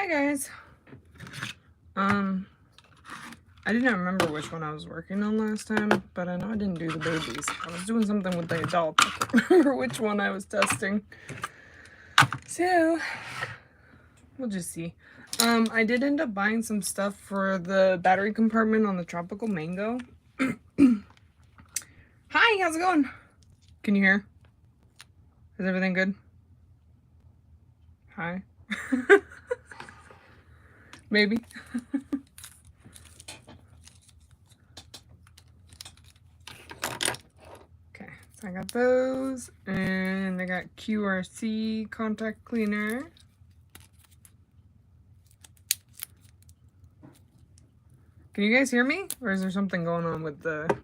Hi guys. I did not remember which one I was working on last time, but I know I didn't do the babies. I was doing something with the adults. I can't remember which one I was testing. So we'll just see. I did end up buying some stuff for the battery compartment on the tropical mango. Hi, how's it going? Can you hear? Is everything good? Hi. Maybe. Okay, so I got those, and I got QRC contact cleaner. Can you guys hear me? Or is there something going on with the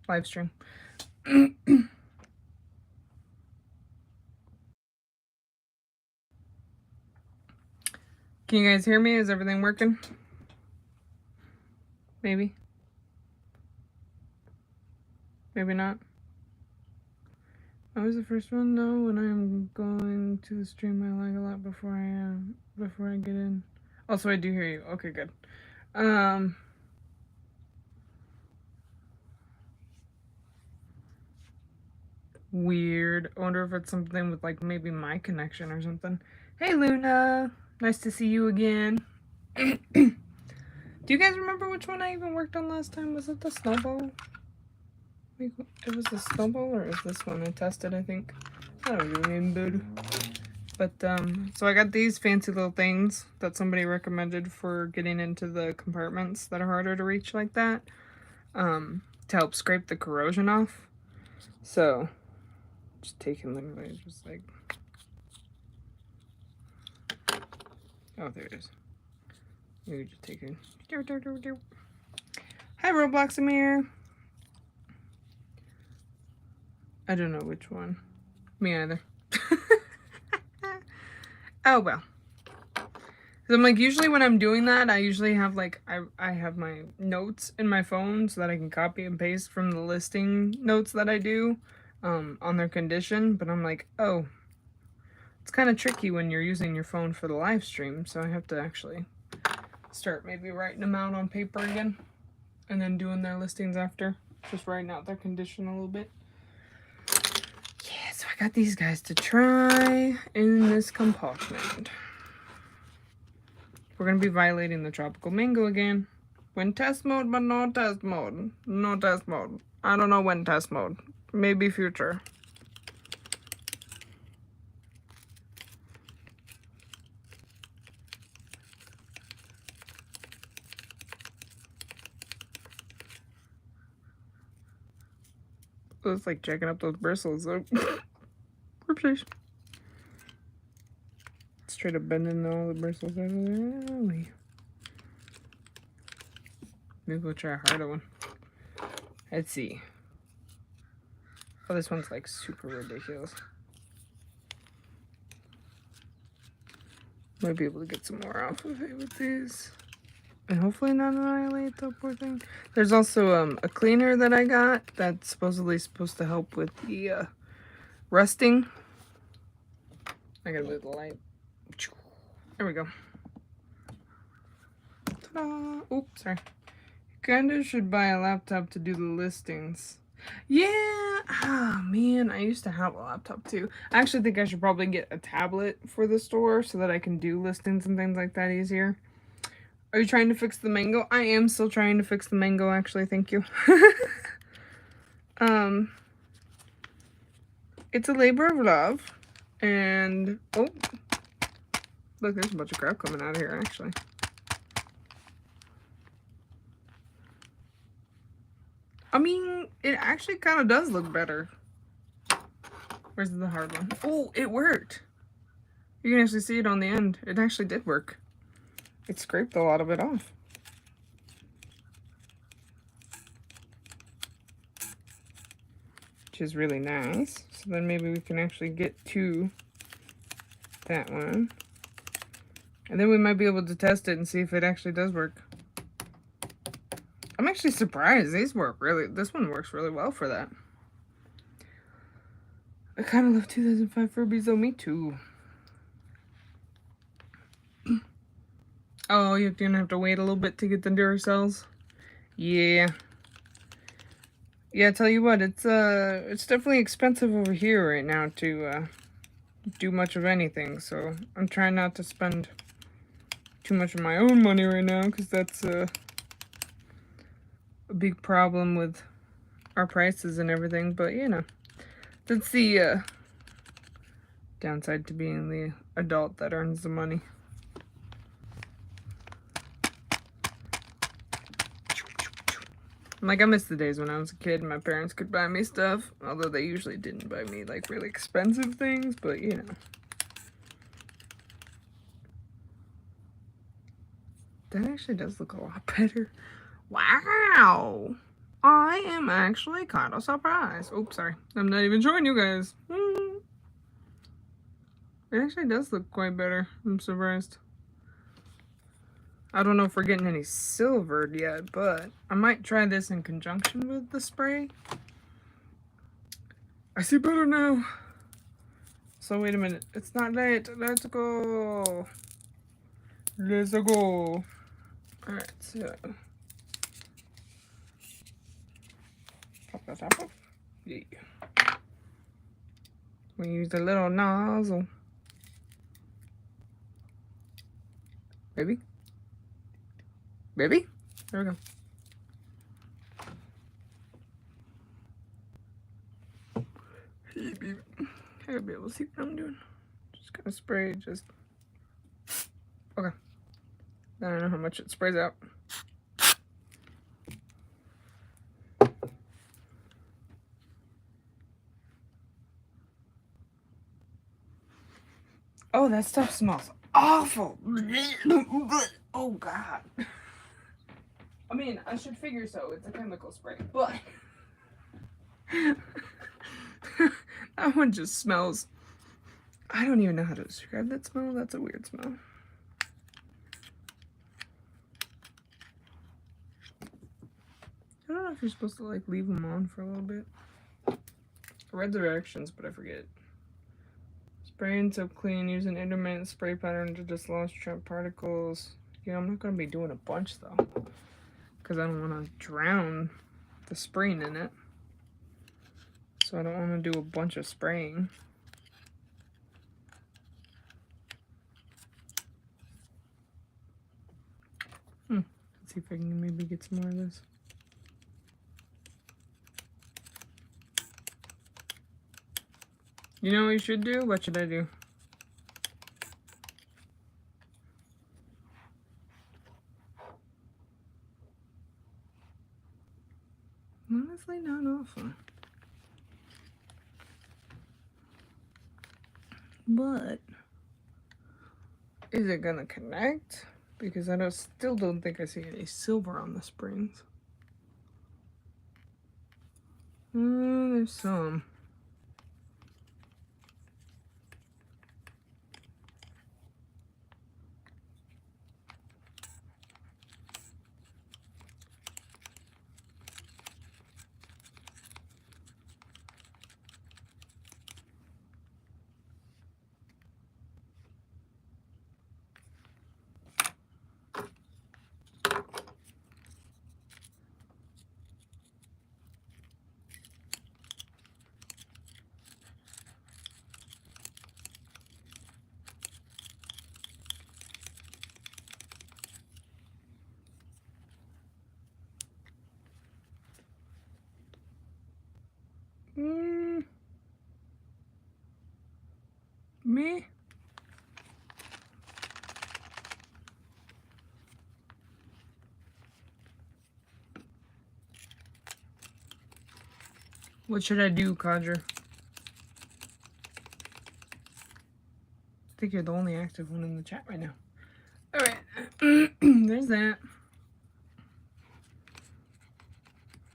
live stream? Can you guys hear me? Is everything working? Maybe. Maybe not. I was the first one though. When I'm going to the stream, I lag a lot before I get in. Also, I do hear you. Okay, good. Weird. I wonder if it's something with like maybe my connection or something. Hey Luna, nice to see you again. Do you guys remember which one I even worked on last time? Was it the snowball? It was the snowball, or is this one I tested, I think? I don't remember. But, so I got these fancy little things that somebody recommended for getting into the compartments that are harder to reach like that, to help scrape the corrosion off. So, just taking literally just like, oh, there it is. You just take it. Hi, Roblox Amir. I don't know which one. Me either. Oh well. So I'm like, usually when I'm doing that, I usually have like, I have my notes in my phone so that I can copy and paste from the listing notes that I do on their condition. But I'm like, oh, it's kind of tricky when you're using your phone for the live stream. So I have to actually start maybe writing them out on paper again and then doing their listings after. Just writing out their condition a little bit. Yeah, so I got these guys to try in this compartment. We're going to be violating the tropical mango again. When test mode, but no test mode. No test mode. I don't know when test mode. Maybe future. So it's like checking up those bristles. So. Whoopsies. Straight up bending all the bristles out of there. Maybe we'll try a harder one. Let's see. Oh, this one's like super ridiculous. Might be able to get some more off of it with these. And hopefully not annihilate the poor thing. There's also a cleaner that I got that's supposedly supposed to help with the rusting. I gotta move the light. There we go. Ta-da! Oops, sorry. You kinda should buy a laptop to do the listings. Yeah! Oh man, I used to have a laptop too. I actually think I should probably get a tablet for the store so that I can do listings and things like that easier. Are you trying to fix the mango? I am still trying to fix the mango, actually. Thank you. It's a labor of love. And, oh. Look, there's a bunch of crap coming out of here, actually. I mean, it actually kind of does look better. Where's the hard one? Oh, it worked. You can actually see it on the end. It actually did work. It scraped a lot of it off. Which is really nice. So then maybe we can actually get to that one. And then we might be able to test it and see if it actually does work. I'm actually surprised. These work really, this one works really well for that. I kind of love 2005 Furbies though, me too. Oh, you're gonna have to wait a little bit to get the Duracells? Yeah. Yeah, I tell you what, it's definitely expensive over here right now to do much of anything, so I'm trying not to spend too much of my own money right now, because that's a big problem with our prices and everything, but you know, that's the downside to being the adult that earns the money. Like, I miss the days when I was a kid and my parents could buy me stuff, although they usually didn't buy me, like, really expensive things, but, you know. That actually does look a lot better. Wow! I am actually kind of surprised. Oops, sorry. I'm not even showing you guys. It actually does look quite better. I'm surprised. I don't know if we're getting any silvered yet, but I might try this in conjunction with the spray. I see better now. So wait a minute. It's not late. Let's go. Let's go. Alright, so pop that apple. Yeah. We use the little nozzle. Baby. Baby? There we go. Hey, baby. I gotta be able to see what I'm doing. Just gonna spray just. Okay. I don't know how much it sprays out. Oh, that stuff smells awful. Oh, God. I mean, I should figure so. It's a chemical spray, but that one just smells. I don't even know how to describe that smell. That's a weird smell. I don't know if you're supposed to, like, leave them on for a little bit. I read the directions, but I forget. Spray and soap clean. Use an intermittent spray pattern to dislodge trapped particles. Yeah, I'm not going to be doing a bunch, though, because I don't want to drown the spraying in it. So I don't want to do a bunch of spraying. Let's see if I can maybe get some more of this. You know what you should do? What should I do? Honestly, not awful. But is it gonna connect? Because I still don't think I see any silver on the springs. There's some. Me? What should I do, Codger? I think you're the only active one in the chat right now. Alright. There's that.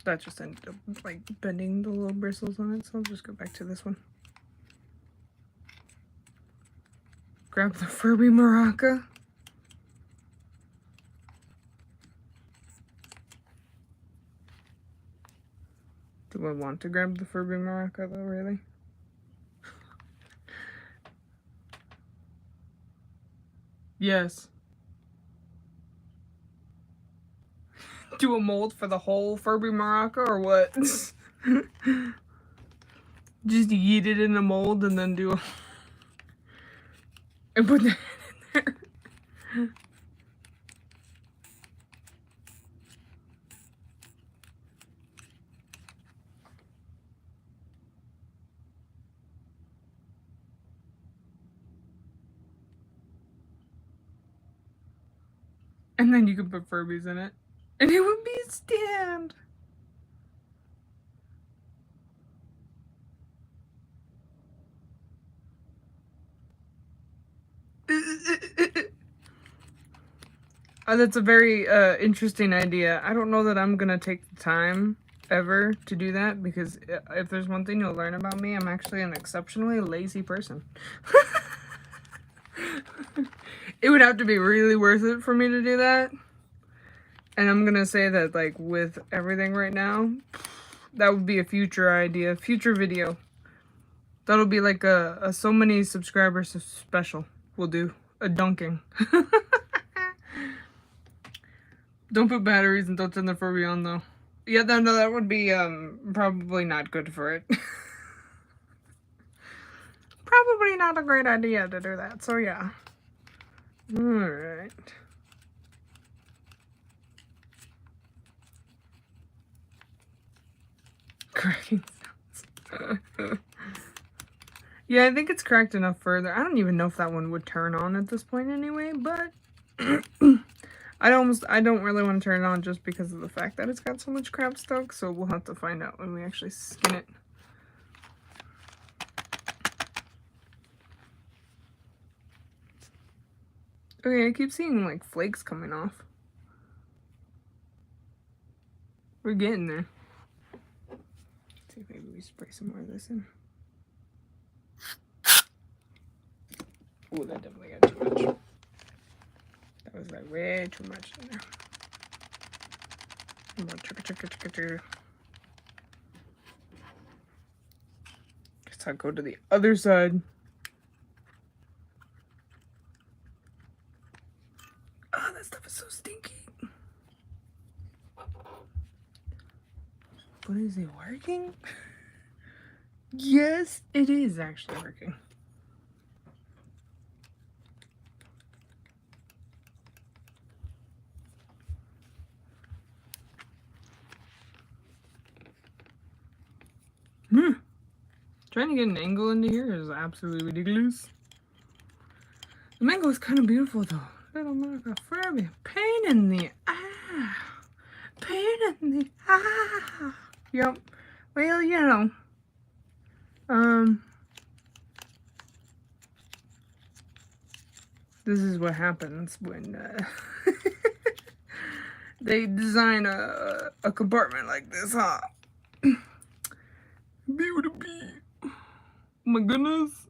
That just ended up, like, bending the little bristles on it, so I'll just go back to this one. Grab the Furby maraca. Do I want to grab the Furby maraca, though, really? Yes. Do a mold for the whole Furby maraca or what? Just yeet it in a mold and then do a... and put that in there. And then you can put Furbies in it. And it would be a stand. That's a very interesting idea. I don't know that I'm gonna take the time ever to do that, because if there's one thing you'll learn about me, I'm actually an exceptionally lazy person. It would have to be really worth it for me to do that. And I'm gonna say that, like, with everything right now, that would be a future idea, future video. That'll be like a so many subscribers special. We'll do a dunking. Don't put batteries and don't turn the Furby on though. Yeah, no, that would be probably not good for it. Probably not a great idea to do that, so yeah. Alright. Cracking sounds. Yeah, I think it's cracked enough further. I don't even know if that one would turn on at this point anyway, but I don't really want to turn it on just because of the fact that it's got so much crap stuck, so we'll have to find out when we actually skin it. Okay, I keep seeing like flakes coming off. We're getting there. Let's see if maybe we spray some more of this in. Oh, that definitely got too much. That was like way too much in there. Guess I'll go to the other side. Oh, that stuff is so stinky. But is it working? Yes, it is actually working. Trying to get an angle into here is absolutely ridiculous. The mango is kind of beautiful though. Little Martha Furby. Pain in the pain in the Yep. Well, you know. This is what happens when they design a compartment like this, huh? Beautiful. Oh my goodness.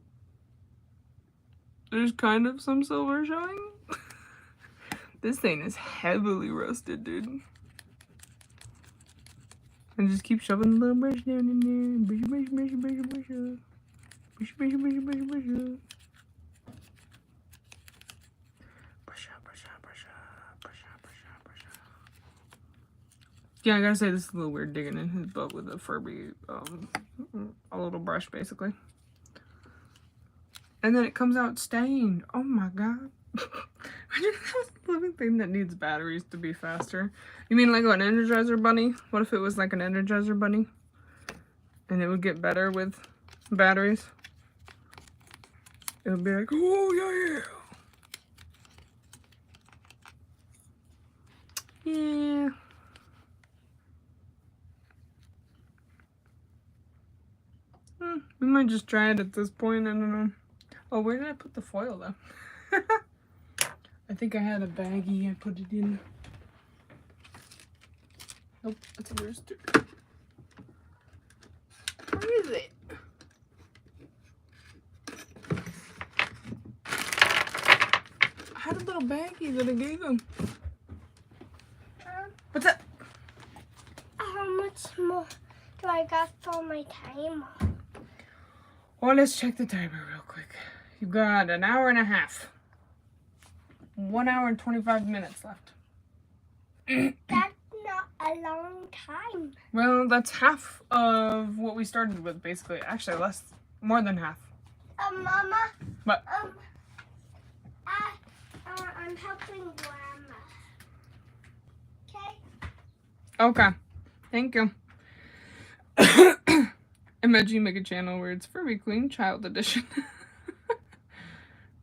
There's kind of some silver showing. This thing is heavily rusted, dude. And just keep shoving the little brush down in there. Brush, brush, brush, brush, brush, brush. Brush, brush, brush, brush, brush. Brush up, brush up, brush up, brush up, brush up, brush up. Yeah, I gotta say, this is a little weird digging in his butt with a Furby, a little brush, basically. And then it comes out stained. Oh my god. Imagine if that was the living thing that needs batteries to be faster. You mean like an Energizer Bunny? What if it was like an Energizer Bunny? And it would get better with batteries? It would be like, oh yeah. Yeah. We might just try it at this point. I don't know. Oh, where did I put the foil though? I think I had a baggie. I put it in. Nope, that's a rooster. Where is it? I had a little baggie that I gave him. What's up? How much more do I got for my timer? Well, let's check the timer real quick. You've got an hour and a half. 1 hour and 25 minutes left. That's not a long time. Well, that's half of what we started with, basically. Actually, more than half. Mama. What? I'm helping Grandma. Okay. Okay. Thank you. Imagine you make a channel where it's FurbyQueen Child Edition.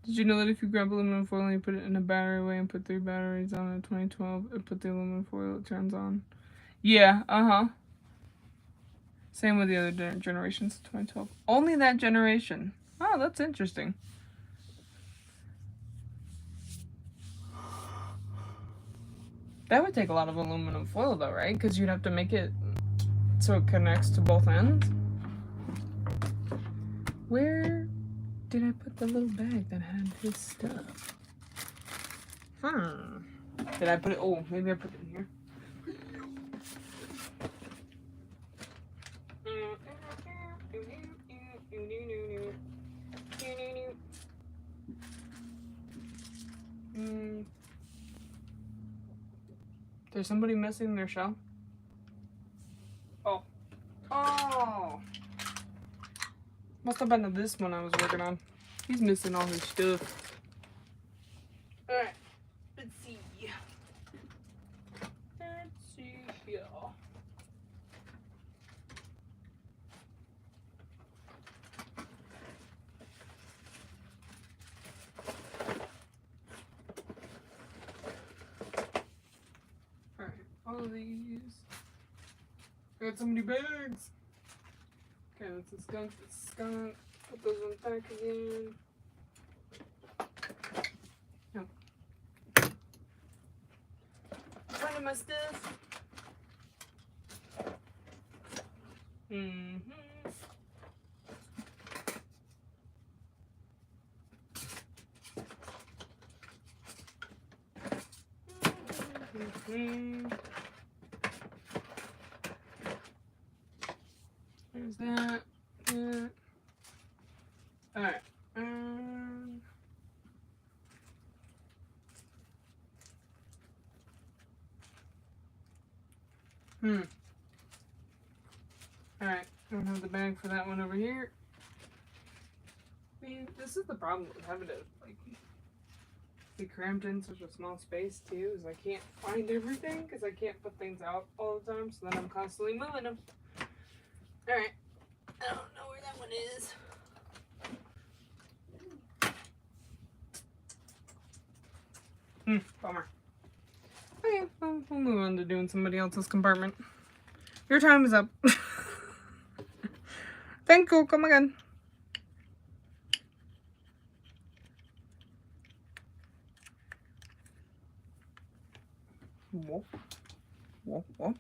Did you know that if you grab aluminum foil and you put it in a battery way and put 3 batteries on in 2012 and put the aluminum foil, it turns on? Yeah, Same with the other generations, 2012. Only that generation. Oh, that's interesting. That would take a lot of aluminum foil though, right? Because you'd have to make it so it connects to both ends. Where did I put the little bag that had his stuff? Did I put it? Oh, maybe I put it in here. There's somebody missing their shell? Oh. Oh! Must have been this one I was working on. He's missing all his stuff. Alright. Let's see. Let's see here. Alright, all of these. I got so many bags. Okay, that's a skunk, that's a skunk. Put those ones back again. No. Finding my stuff. There's that. Yeah. Alright. Alright, I don't have the bag for that one over here. Man, this is the problem with having to, like, be crammed in such a small space, too, is I can't find everything, because I can't put things out all the time, so then I'm constantly moving them. Alright, I don't know where that one is. Bummer. Okay, well, we'll move on to doing somebody else's compartment. Your time is up. Thank you, come again. Whoop. Whoop, whoop.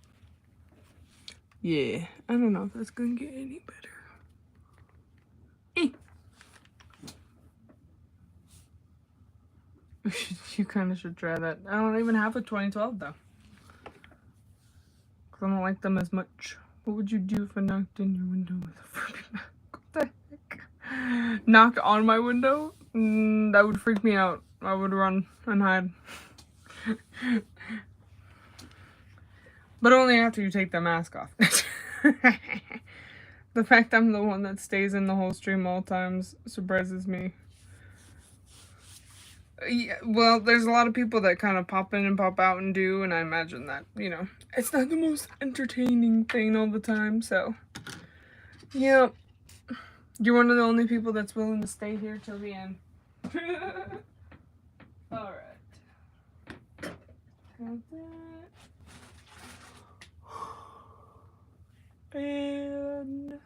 Yeah, I don't know if that's gonna get any better. You kind of should try that. I don't even have a 2012 though. Because I don't like them as much. What would you do if I knocked in your window with a Furby mask? What the heck? Knocked on my window? That would freak me out. I would run and hide. But only after you take the mask off. The fact I'm the one that stays in the whole stream all times surprises me. Yeah, well, there's a lot of people that kind of pop in and pop out and do, and I imagine that, you know, it's not the most entertaining thing all the time, so, yeah, you're one of the only people that's willing to stay here till the end. Alright. Got that. And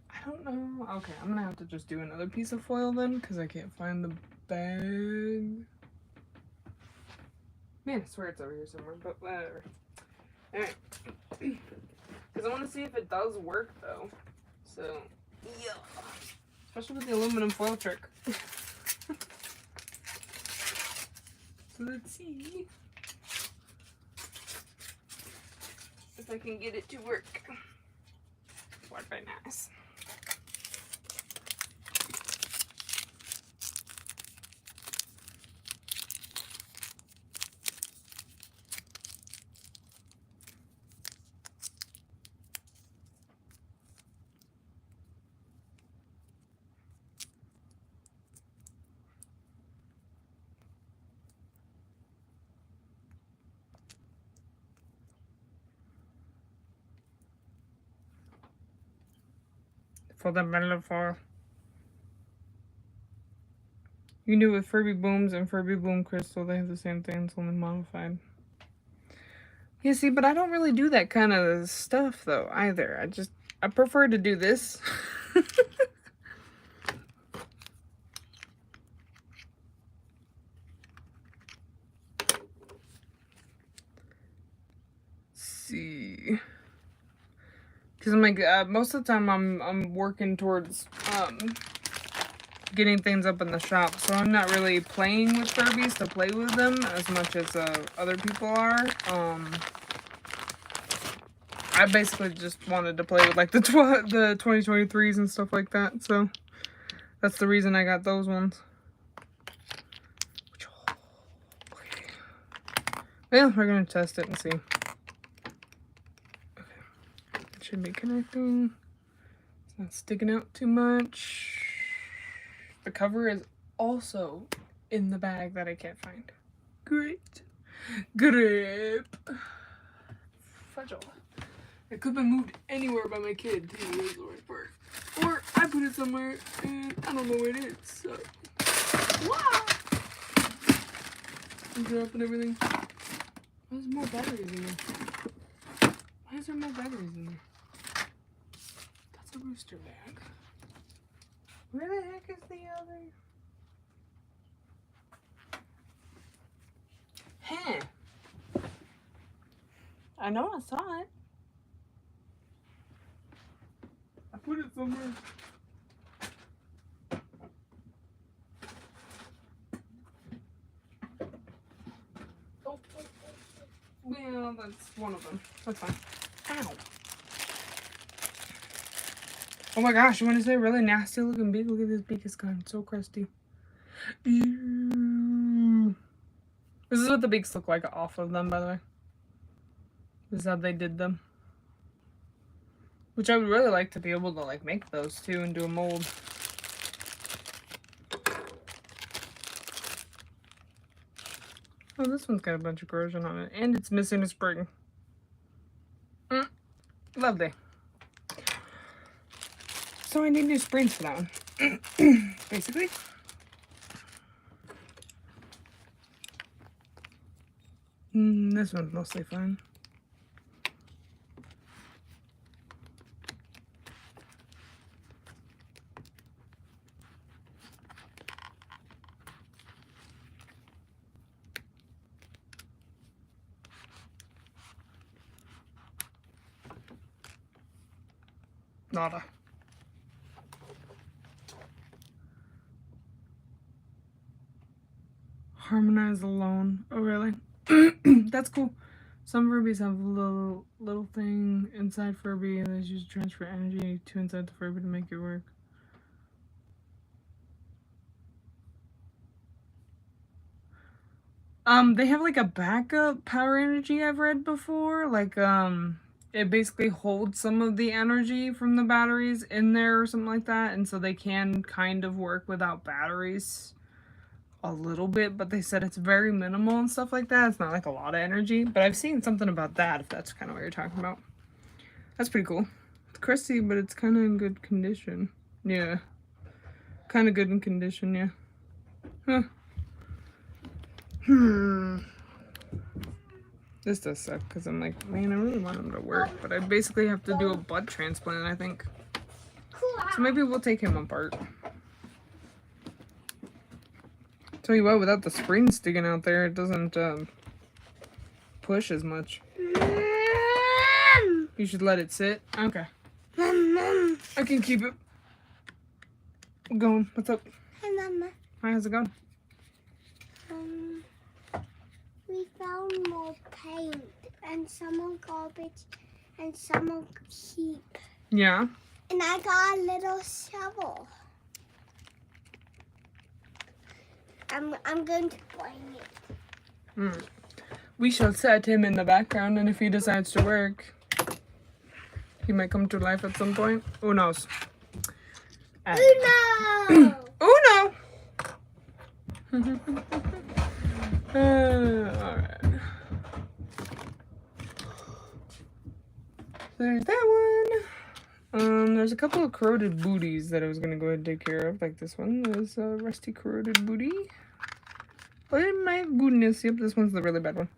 I don't know. Okay, I'm gonna have to just do another piece of foil then, because I can't find the bag. Man, I swear it's over here somewhere, but whatever. Alright. Because I want to see if it does work, though. So, yeah. Especially with the aluminum foil trick. So let's see if I can get it to work. Quite very nice. for the metaphor. You can do it with Furby Booms and Furby Boom Crystal. They have the same thing, it's only modified. Yeah, see, but I don't really do that kind of stuff, though, either. I prefer to do this. See. Because I'm like, most of the time I'm working towards, getting things up in the shop, so I'm not really playing with Furbies to play with them as much as other people are. I basically just wanted to play with like the 2023s and stuff like that, so that's the reason I got those ones. Okay. Well, we're gonna test it and see. Okay, it should be connecting. It's not sticking out too much. The cover is also in the bag that I can't find. Great. Grip. Fudgel. It could have been moved anywhere by my kid too. There's the worst part. Or I put it somewhere and I don't know where it is. So. Wow. I'm dropping everything. Why is there more batteries in there? Why is there more batteries in there? That's a rooster bag. Where the heck is the other? Huh. I know I saw it. I put it somewhere. Oh. Well, that's one of them. That's fine. Ow. Oh my gosh, you want to say a really nasty looking beak? Look at this beak, it's gone so crusty. Ew. This is what the beaks look like off of them, by the way. This is how they did them. Which I would really like to be able to like make those too and do a mold. Oh, this one's got a bunch of corrosion on it. And it's missing a spring. Lovely. So I need new springs for that one. Basically. This one's mostly fine. Nada. Harmonize alone. Oh, really? That's cool. Some Furbies have a little thing inside Furby and they just transfer energy to inside the Furby to make it work. They have like a backup power energy I've read before. Like, it basically holds some of the energy from the batteries in there or something like that. And so they can kind of work without batteries a little bit, but they said it's very minimal and stuff like that. It's not like a lot of energy, but I've seen something about that, if that's kind of what you're talking about. That's pretty cool. It's crusty, but it's kind of in good condition. Yeah. Kind of good in condition, yeah. Huh. This does suck, because I'm like, man, I really want him to work, but I basically have to do a butt transplant, I think. So maybe we'll take him apart. Tell you what, without the spring sticking out there, it doesn't push as much. You should let it sit. Okay. I can keep it going. What's up? Hi, Mama. Hi, how's it going? We found more paint and some on garbage and some on keep. Yeah. And I got a little shovel. I'm going to bring it. We shall set him in the background, and if he decides to work, he might come to life at some point. Who knows? Uno! Uno! Alright. There's that one. There's a couple of corroded booties that I was gonna go ahead and take care of, like this one. There's a rusty corroded booty. Oh my goodness, yep, this one's the really bad one.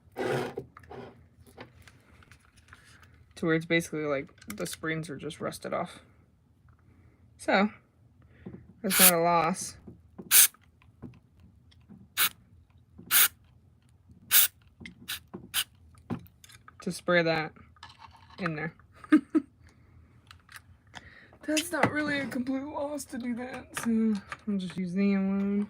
To where it's basically like the springs are just rusted off. So, that's not a loss. To spray that in there. That's not really a complete loss to do that, so I'll just use the one.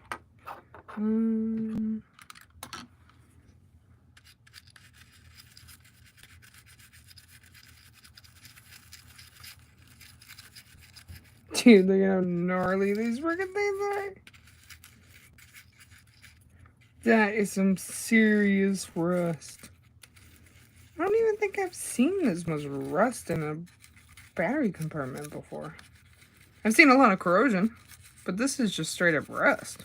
Dude, look at how gnarly these freaking things are. That is some serious rust. I don't even think I've seen this much rust in a battery compartment before. I've seen a lot of corrosion, but this is just straight up rust.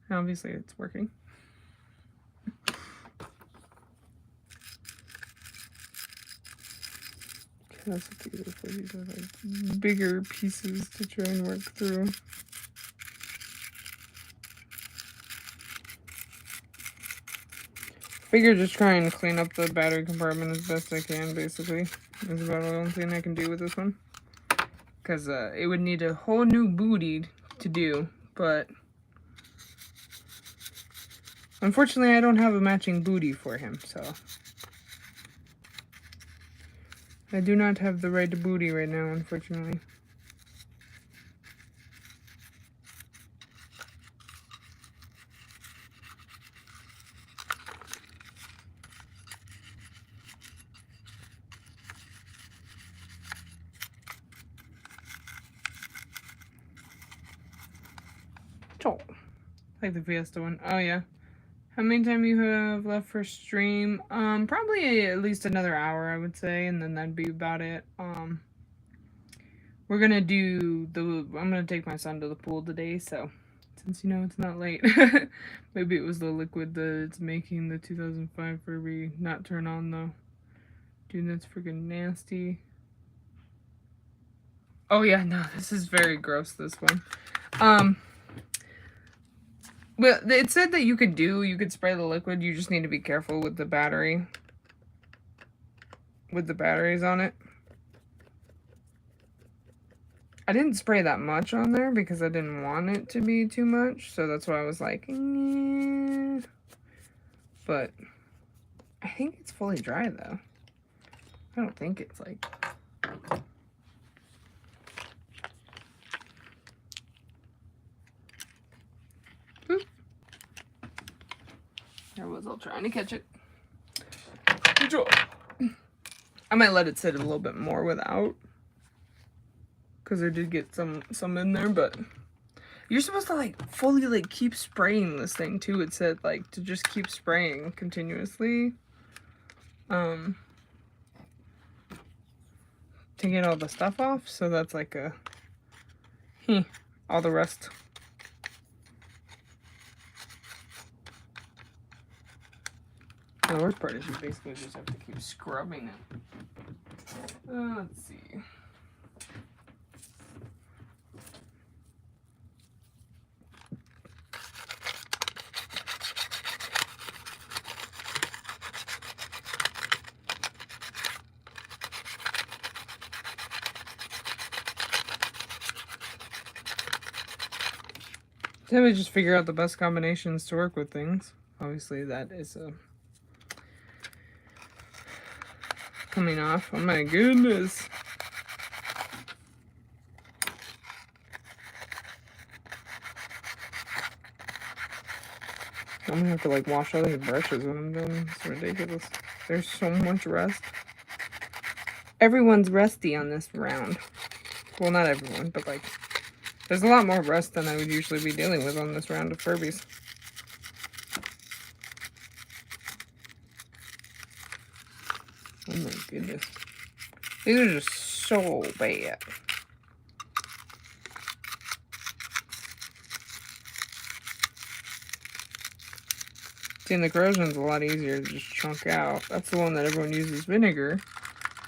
Obviously, it's working. That's what these are for. These are like bigger pieces to try and work through. Figure just try and clean up the battery compartment as best I can, basically. That's about the only thing I can do with this one. Because it would need a whole new booty to do, but unfortunately I don't have a matching booty for him, so I do not have the right booty right now, unfortunately. Oh, like the Fiesta one. Oh yeah. How many time you have left for stream? Probably at least another hour, I would say, and then that'd be about it. We're gonna do I'm gonna take my son to the pool today, so since you know it's not late, maybe it was the liquid that's making the 2005 Furby not turn on though. Dude, that's freaking nasty. Oh yeah, no, this is very gross, this one. Well, it said that you could spray the liquid, you just need to be careful with the battery. With the batteries on it. I didn't spray that much on there because I didn't want it to be too much, so that's why I was like, eh. But I think it's fully dry though. I don't think it's like... Oop. There was all trying to catch it. Good job. I might let it sit a little bit more without, because I did get some in there, but you're supposed to like fully like keep spraying this thing too. It said like to just keep spraying continuously to get all the stuff off. So that's like a all the rest. The worst part is you basically just have to keep scrubbing it. Let's see. Then we just figure out the best combinations to work with things. Obviously, that is coming off. Oh my goodness. I'm gonna have to like wash all these brushes when I'm done. It's ridiculous. There's so much rust. Everyone's rusty on this round. Well, not everyone, but like there's a lot more rust than I would usually be dealing with on this round of Furbies. Oh my goodness. These are just so bad. See, and the corrosion's a lot easier to just chunk out. That's the one that everyone uses vinegar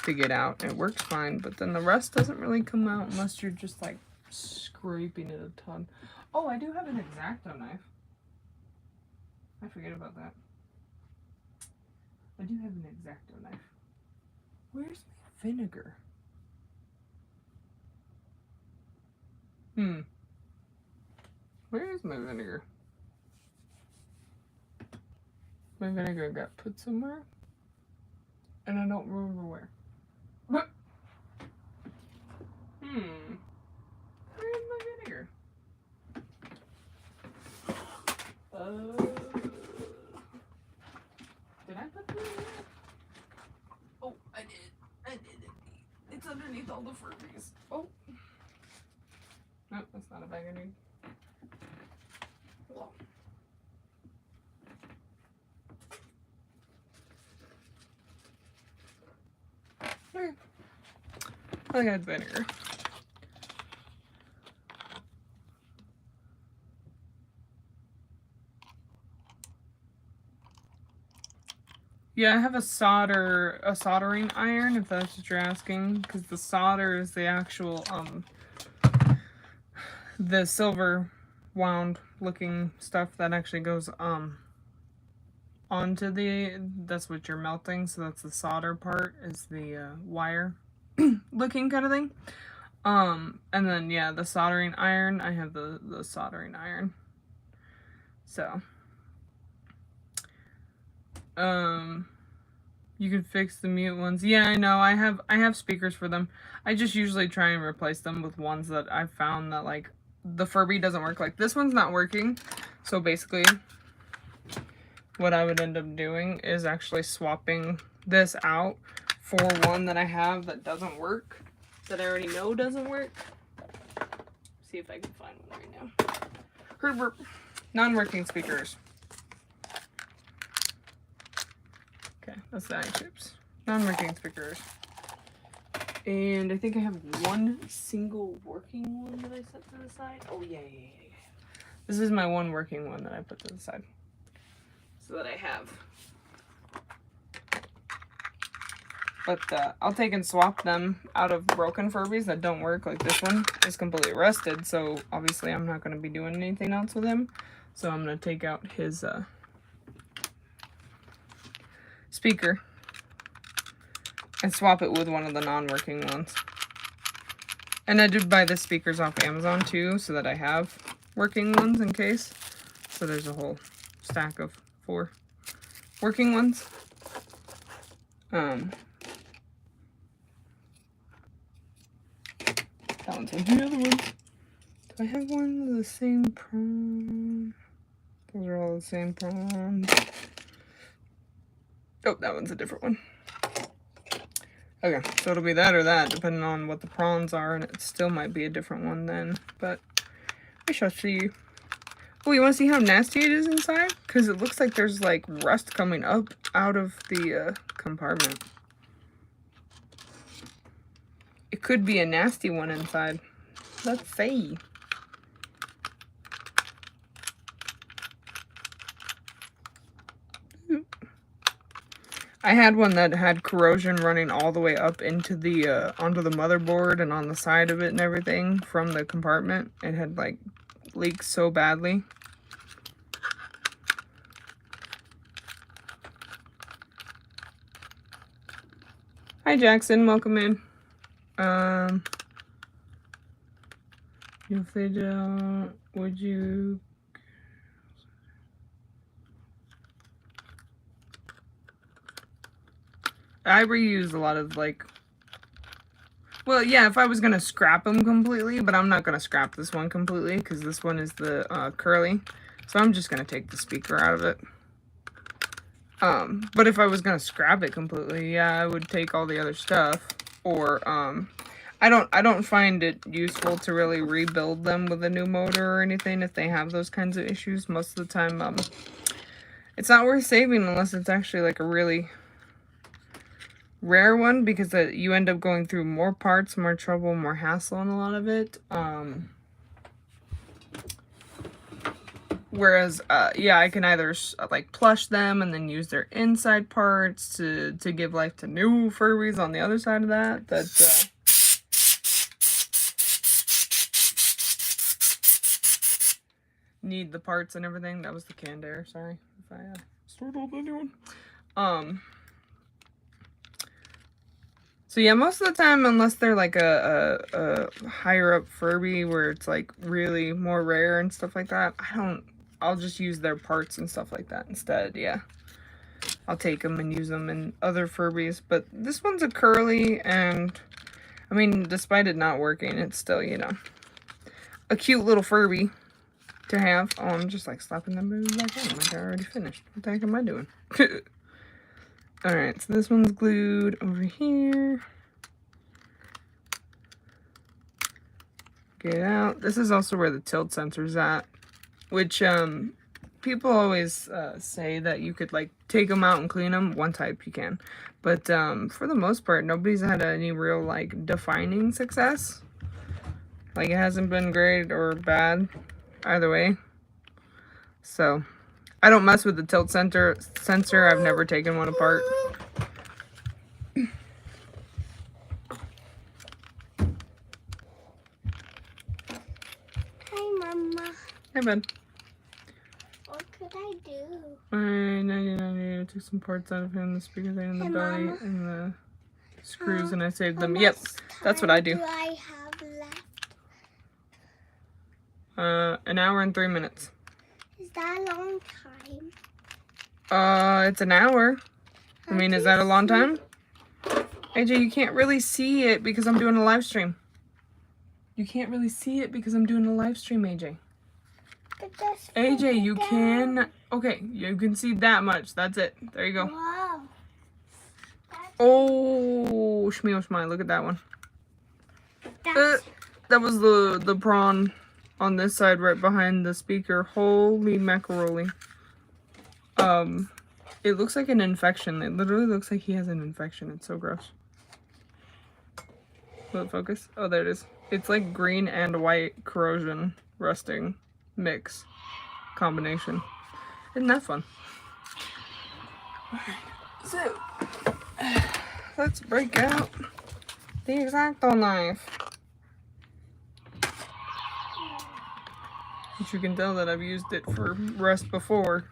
to get out. It works fine, but then the rest doesn't really come out unless you're just like scraping it a ton. Oh, I do have an X-Acto knife. I forget about that. I do have an X-Acto knife. Where's my vinegar? Where is my vinegar? My vinegar got put somewhere, and I don't remember where. What? Where is my vinegar? Did I put the vinegar? Oh, I did. I did it. It's underneath all the Furbies. Oh. No, that's not a bag I need. There. I got vinegar. Yeah, I have a soldering iron, if that's what you're asking, because the solder is the actual, the silver wound looking stuff that actually goes, onto that's what you're melting, so that's the solder part, is the, wire looking kind of thing. And then, yeah, the soldering iron, I have the soldering iron. So. You can fix the mute ones. Yeah, I know. I have speakers for them. I just usually try and replace them with ones that I've found that, like, the Furby doesn't work. Like, this one's not working. So basically, what I would end up doing is actually swapping this out for one that I have that doesn't work. That I already know doesn't work. See if I can find one right now. Herbert. Non-working speakers. Okay, that's the ice chips. Non-working speakers. And I think I have one single working one that I set to the side. Oh, yeah. This is my one working one that I put to the side. So that I have. But I'll take and swap them out of broken Furbies that don't work. Like this one is completely rusted, so obviously I'm not going to be doing anything else with him. So I'm going to take out his speaker and swap it with one of the non-working ones. And I did buy the speakers off Amazon too, so that I have working ones in case. So there's a whole stack of 4 working ones. That one's one. The other ones. Do I have one of the same prawn? Those are all the same prawns. Oh, that one's a different one. Okay, so it'll be that or that, depending on what the prawns are, and it still might be a different one then, but we shall see. Oh, you want to see how nasty it is inside? Because it looks like there's, like, rust coming up out of the compartment. It could be a nasty one inside. Let's see. I had one that had corrosion running all the way up into the, onto the motherboard and on the side of it and everything from the compartment. It had, like, leaked so badly. Hi, Jackson. Welcome in. If they don't, would you... I reuse a lot of, like... Well, yeah, if I was going to scrap them completely, but I'm not going to scrap this one completely, because this one is the curly. So I'm just going to take the speaker out of it. But if I was going to scrap it completely, yeah, I would take all the other stuff. Or, I don't find it useful to really rebuild them with a new motor or anything if they have those kinds of issues. Most of the time, it's not worth saving unless it's actually like a really rare one, because you end up going through more parts, more trouble, more hassle on a lot of it. Whereas, yeah, I can either like plush them and then use their inside parts to give life to new Furbies on the other side of that. Need the parts and everything. That was the canned air. Sorry if I startled anyone. So yeah, most of the time, unless they're like a higher up Furby where it's like really more rare and stuff like that, I'll just use their parts and stuff like that instead. Yeah, I'll take them and use them in other Furbies. But this one's a curly, and I mean, despite it not working, it's still, you know, a cute little Furby to have. Oh, I'm just like slapping them back in like I already finished. What the heck am I doing? Alright, so this one's glued over here. Get it out. This is also where the tilt sensor's at, which people always say that you could like take them out and clean them. One type you can, but for the most part, nobody's had any real like defining success. Like it hasn't been great or bad either way. So I don't mess with the tilt sensor. I've never taken one apart. Hi, Mama. Hey, bud. What could I do? Alright, I took some parts out of him, the speaker thing, and the belly, Mama. and the screws, and I saved them. How Yep, much that's what I do. time I have left? 1 hour and 3 minutes. Is that a long time? It's an hour. I mean, is that a long time? AJ, you can't really see it because I'm doing a live stream. You can't really see it because I'm doing a live stream, AJ. AJ, you can... Okay, you can see that much. That's it. There you go. Wow. Oh, shmee, shmee. Look at that one. That was the prawn on this side right behind the speaker. Holy macaroni. It looks like an infection. It literally looks like he has an infection. It's so gross. Will it focus? Oh, there it is. It's like green and white corrosion rusting mix combination. Isn't that fun? Alright, so let's break out the X-Acto knife. Which you can tell that I've used it for rust before.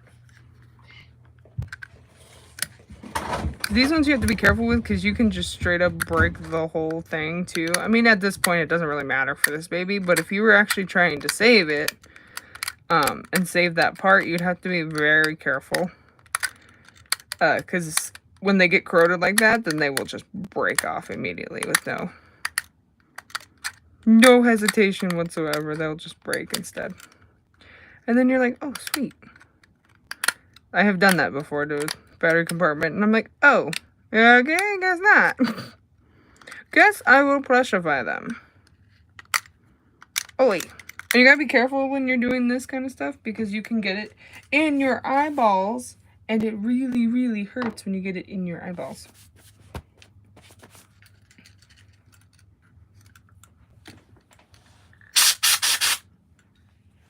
These ones you have to be careful with because you can just straight up break the whole thing too. I mean, at this point, it doesn't really matter for this baby, but if you were actually trying to save it, and save that part, you'd have to be very careful. Because when they get corroded like that, then they will just break off immediately with no hesitation whatsoever. They'll just break instead. And then you're like, oh, sweet. I have done that before to a battery compartment, and I'm like, oh, okay, guess not. Guess I will plushify them. Oh, wait. And you gotta be careful when you're doing this kind of stuff because you can get it in your eyeballs, and it really, really hurts when you get it in your eyeballs.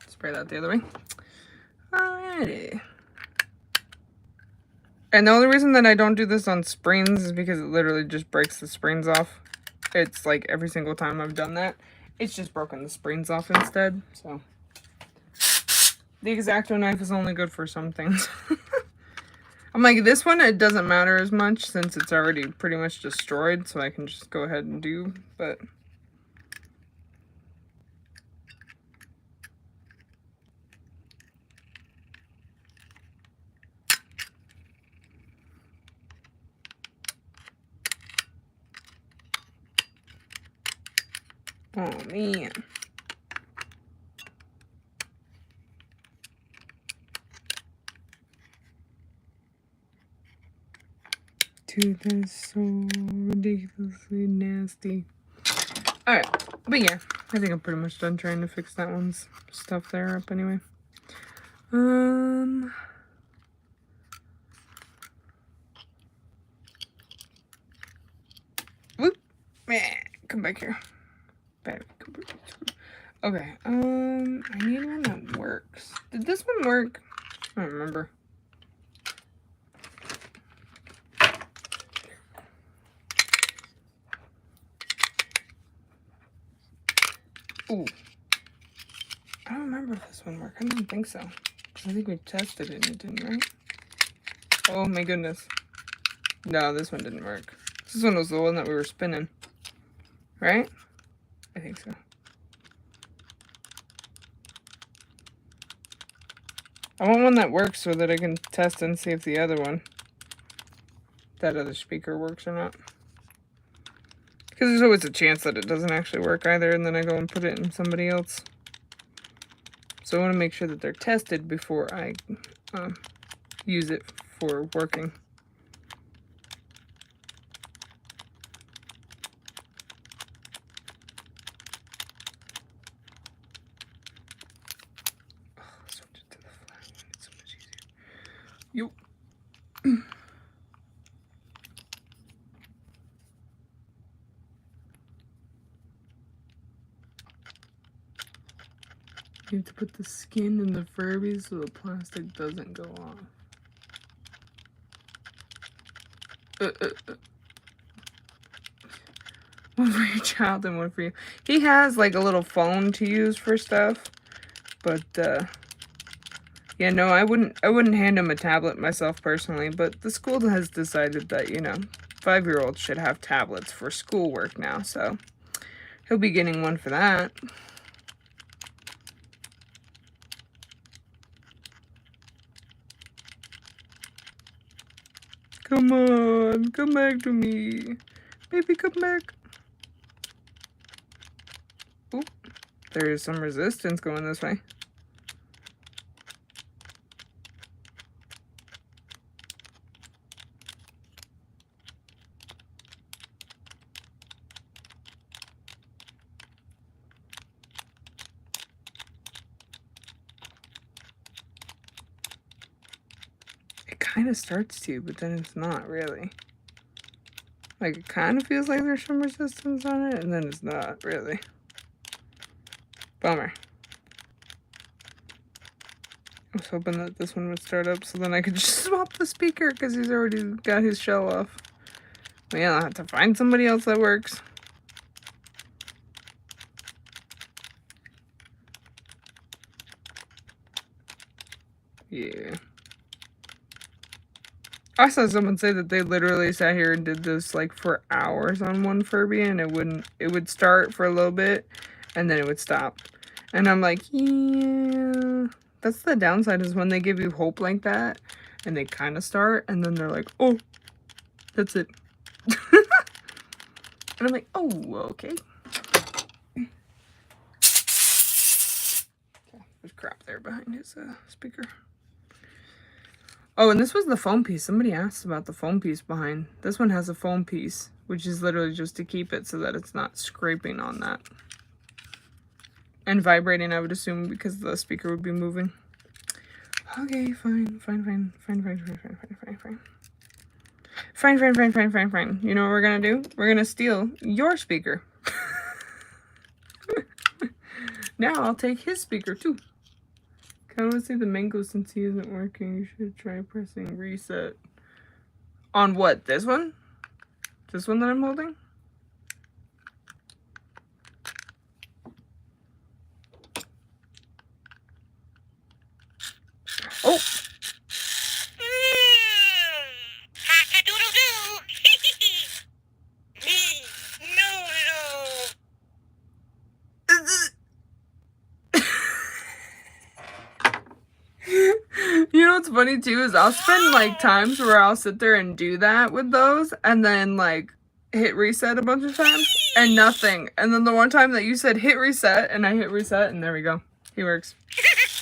Spray that the other way. Alrighty. And the only reason that I don't do this on springs is because it literally just breaks the springs off. It's like every single time I've done that, it's just broken the springs off instead. So the X-Acto knife is only good for some things. I'm like, this one, it doesn't matter as much since it's already pretty much destroyed, so I can just go ahead and do, but... Oh, man. Dude, that is so ridiculously nasty. Alright, but yeah, I think I'm pretty much done trying to fix that one's stuff there up anyway. Whoop! Come back here. Okay, I need one that works. Did this one work? I don't remember. Ooh. I don't remember if this one worked. I don't think so. I think we tested it and it didn't, right? Oh my goodness. No, this one didn't work. This one was the one that we were spinning. Right? I think so. I want one that works so that I can test and see if the other one, that other speaker works or not. Because there's always a chance that it doesn't actually work either, and then I go and put it in somebody else. So I want to make sure that they're tested before I use it for working. Oh, switch it to the flat one. It's so much easier. Yup. You have to put the skin in the Furby so the plastic doesn't go off. One for your child and one for you. He has like a little phone to use for stuff, but yeah, no, I wouldn't hand him a tablet myself personally, but the school has decided that, you know, 5-year-olds should have tablets for schoolwork now, so he'll be getting one for that. Come on, come back to me. Baby, come back. Oop, there is some resistance going this way. Kind of starts to, but then it's not really. Like, it kind of feels like there's some resistance on it, and then it's not really. Bummer. I was hoping that this one would start up so then I could just swap the speaker because he's already got his shell off. Man, I'll have to find somebody else that works. Yeah. I saw someone say that they literally sat here and did this like for hours on one Furby, and it would start for a little bit and then it would stop. And I'm like, yeah, that's the downside, is when they give you hope like that and they kind of start and then they're like, oh, that's it. And I'm like, oh, okay. There's crap there behind his speaker. Oh, and this was the foam piece. Somebody asked about the foam piece behind. This one has a foam piece, which is literally just to keep it so that it's not scraping on that. And vibrating, I would assume, because the speaker would be moving. Okay, fine. Fine. You know what we're gonna do? We're gonna steal your speaker. Now I'll take his speaker too. I want to see the mango since he isn't working. You should try pressing reset. On what? This one? This one that I'm holding? Oh! You know what's funny too is I'll spend like times where I'll sit there and do that with those and then like hit reset a bunch of times and nothing. And then the one time that you said hit reset and I hit reset and there we go. He works.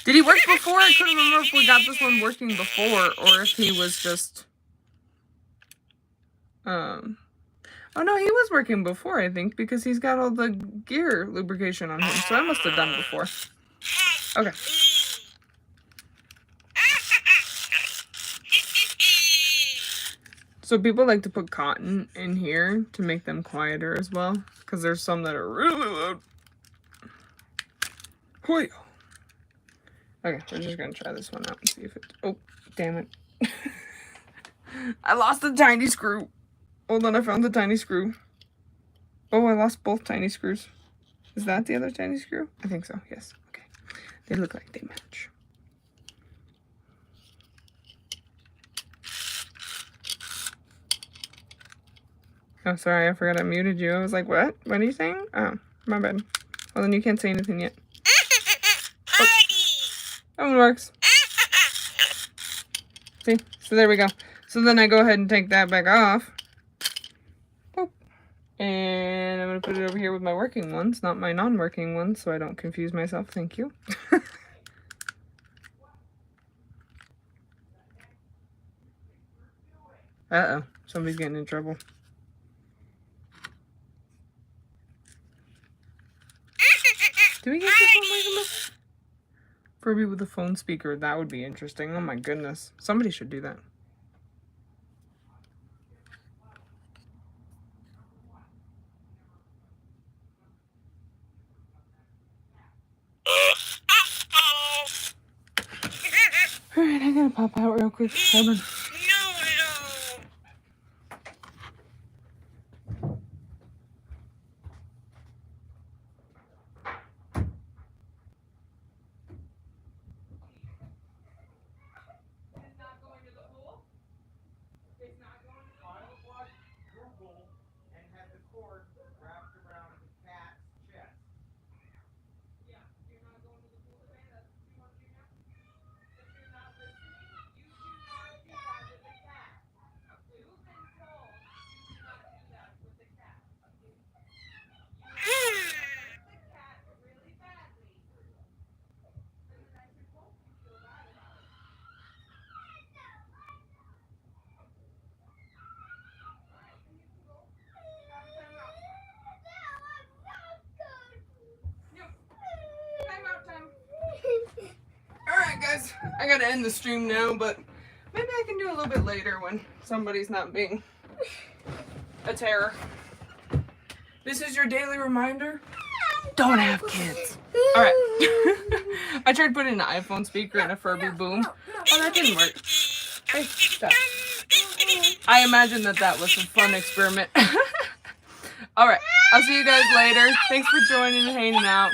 Did he work before? I couldn't remember if we got this one working before or if he was just oh no, he was working before, I think, because he's got all the gear lubrication on him. So I must have done before. Okay. So people like to put cotton in here to make them quieter as well, because there's some that are really loud. Hoi. Okay, we're just gonna try this one out and see if it. Oh, damn it! I lost the tiny screw. Hold on, I found the tiny screw. Oh, I lost both tiny screws. Is that the other tiny screw? I think so. Yes. Okay. They look like they match. Oh, sorry, I forgot I muted you. I was like, what? What are you saying? Oh, my bad. Well, then you can't say anything yet. Oh, that one works. See? So there we go. So then I go ahead and take that back off. Boop. And I'm going to put it over here with my working ones, not my non-working ones, so I don't confuse myself. Thank you. Uh-oh. Somebody's getting in trouble. Do we get this one, Michael? Furby with a phone speaker. That would be interesting. Oh my goodness. Somebody should do that. Alright, I gotta pop out real quick. Hold on. Alright guys, I gotta end the stream now, but maybe I can do a little bit later when somebody's not being a terror. This is your daily reminder. Don't have kids. Alright. I tried putting an iPhone speaker in a Furby boom. Oh, that didn't work. Hey, stop. I imagine that was a fun experiment. Alright, I'll see you guys later. Thanks for joining and hanging out.